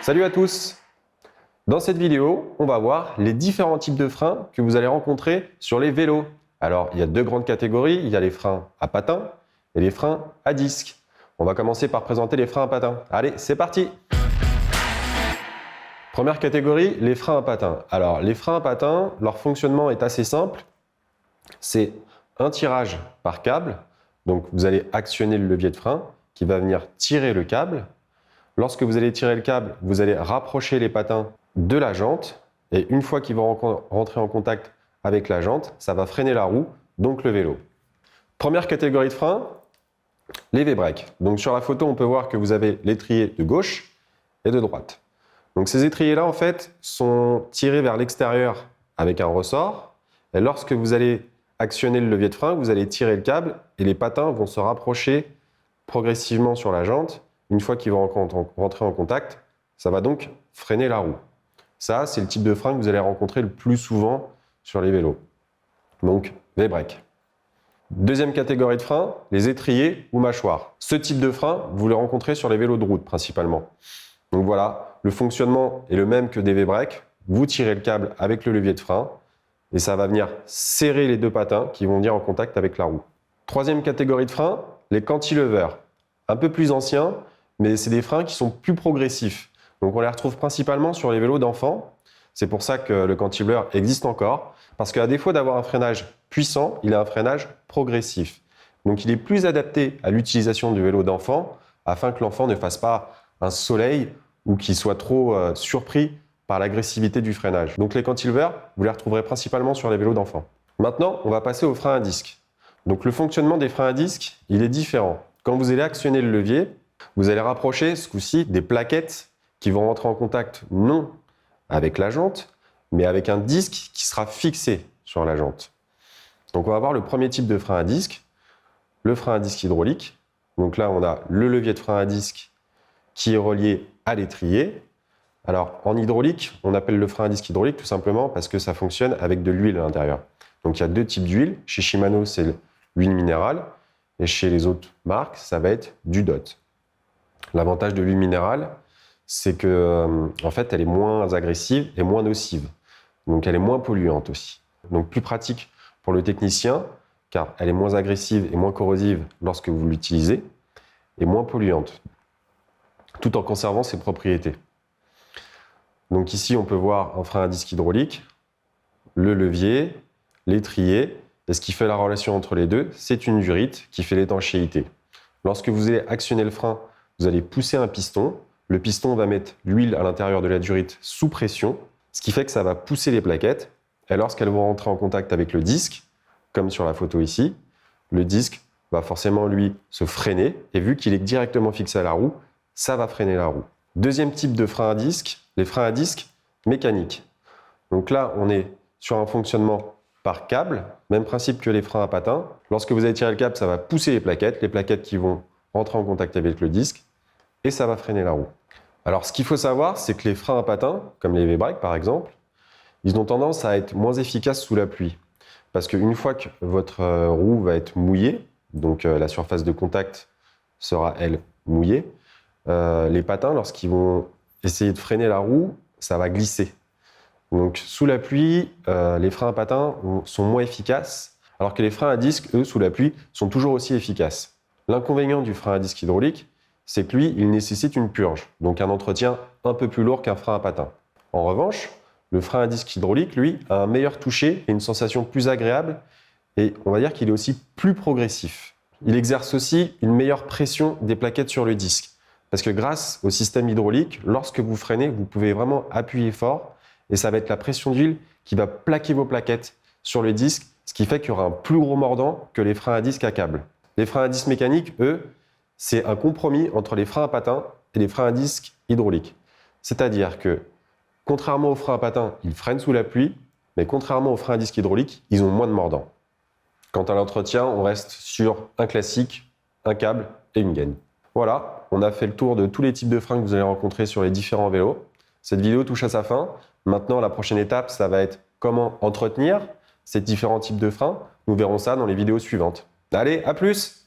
Salut à tous! Dans cette vidéo, on va voir les différents types de freins que vous allez rencontrer sur les vélos. Alors, il y a deux grandes catégories, il y a les freins à patins et les freins à disque. On va commencer par présenter les freins à patins. Allez, c'est parti! Première catégorie, les freins à patins. Alors, les freins à patins, leur fonctionnement est assez simple. C'est un tirage par câble. Donc, vous allez actionner le levier de frein qui va venir tirer le câble. Lorsque vous allez tirer le câble, vous allez rapprocher les patins de la jante. Et une fois qu'ils vont rentrer en contact avec la jante, ça va freiner la roue, donc le vélo. Première catégorie de frein, les V-breaks. Donc sur la photo, on peut voir que vous avez l'étrier de gauche et de droite. Donc ces étriers-là, en fait, sont tirés vers l'extérieur avec un ressort. Et lorsque vous allez actionner le levier de frein, vous allez tirer le câble et les patins vont se rapprocher progressivement sur la jante. Une fois qu'ils vont rentrer en contact, ça va donc freiner la roue. Ça, c'est le type de frein que vous allez rencontrer le plus souvent sur les vélos. Donc, V-break. Deuxième catégorie de frein, les étriers ou mâchoires. Ce type de frein, vous le rencontrez sur les vélos de route principalement. Donc voilà, le fonctionnement est le même que des V-break. Vous tirez le câble avec le levier de frein et ça va venir serrer les deux patins qui vont venir en contact avec la roue. Troisième catégorie de frein, les cantilevers. Un peu plus anciens, mais c'est des freins qui sont plus progressifs. Donc on les retrouve principalement sur les vélos d'enfants. C'est pour ça que le cantilever existe encore, parce qu'à défaut d'avoir un freinage puissant, il a un freinage progressif. Donc il est plus adapté à l'utilisation du vélo d'enfant, afin que l'enfant ne fasse pas un soleil ou qu'il soit trop surpris par l'agressivité du freinage. Donc les cantilevers, vous les retrouverez principalement sur les vélos d'enfants. Maintenant, on va passer aux freins à disque. Donc le fonctionnement des freins à disque, il est différent. Quand vous allez actionner le levier, vous allez rapprocher ce coup-ci des plaquettes qui vont rentrer en contact non avec la jante, mais avec un disque qui sera fixé sur la jante. Donc on va voir le premier type de frein à disque, le frein à disque hydraulique. Donc là, on a le levier de frein à disque qui est relié à l'étrier. Alors en hydraulique, on appelle le frein à disque hydraulique tout simplement parce que ça fonctionne avec de l'huile à l'intérieur. Donc il y a deux types d'huile. Chez Shimano, c'est l'huile minérale. Et chez les autres marques, ça va être du DOT. L'avantage de l'huile minérale, c'est que, en fait, elle est moins agressive et moins nocive. Donc, elle est moins polluante aussi. Donc, plus pratique pour le technicien, car elle est moins agressive et moins corrosive lorsque vous l'utilisez, et moins polluante, tout en conservant ses propriétés. Donc, ici, on peut voir un frein à disque hydraulique, le levier, l'étrier. Et ce qui fait la relation entre les deux, c'est une durite qui fait l'étanchéité. Lorsque vous allez actionner le frein, vous allez pousser un piston. Le piston va mettre l'huile à l'intérieur de la durite sous pression, ce qui fait que ça va pousser les plaquettes. Et lorsqu'elles vont rentrer en contact avec le disque, comme sur la photo ici, le disque va forcément, lui, se freiner. Et vu qu'il est directement fixé à la roue, ça va freiner la roue. Deuxième type de frein à disque, les freins à disque mécaniques. Donc là, on est sur un fonctionnement par câble, même principe que les freins à patins. Lorsque vous allez tirer le câble, ça va pousser les plaquettes qui vont rentrer en contact avec le disque, et ça va freiner la roue. Alors ce qu'il faut savoir, c'est que les freins à patins, comme les V-breaks par exemple, ils ont tendance à être moins efficaces sous la pluie. Parce qu'une fois que votre roue va être mouillée, donc la surface de contact sera, elle, mouillée, les patins, lorsqu'ils vont essayer de freiner la roue, ça va glisser. Donc sous la pluie, les freins à patins sont moins efficaces, alors que les freins à disque, eux, sous la pluie, sont toujours aussi efficaces. L'inconvénient du frein à disque hydraulique, c'est que lui, il nécessite une purge, donc un entretien un peu plus lourd qu'un frein à patins. En revanche, le frein à disque hydraulique, lui, a un meilleur toucher et une sensation plus agréable, et on va dire qu'il est aussi plus progressif. Il exerce aussi une meilleure pression des plaquettes sur le disque, parce que grâce au système hydraulique, lorsque vous freinez, vous pouvez vraiment appuyer fort, et ça va être la pression d'huile qui va plaquer vos plaquettes sur le disque, ce qui fait qu'il y aura un plus gros mordant que les freins à disque à câble. Les freins à disque mécaniques, eux, c'est un compromis entre les freins à patins et les freins à disque hydrauliques. C'est-à-dire que, contrairement aux freins à patins, ils freinent sous la pluie, mais contrairement aux freins à disque hydrauliques, ils ont moins de mordant. Quant à l'entretien, on reste sur un classique, un câble et une gaine. Voilà, on a fait le tour de tous les types de freins que vous allez rencontrer sur les différents vélos. Cette vidéo touche à sa fin. Maintenant, la prochaine étape, ça va être comment entretenir ces différents types de freins. Nous verrons ça dans les vidéos suivantes. Allez, à plus!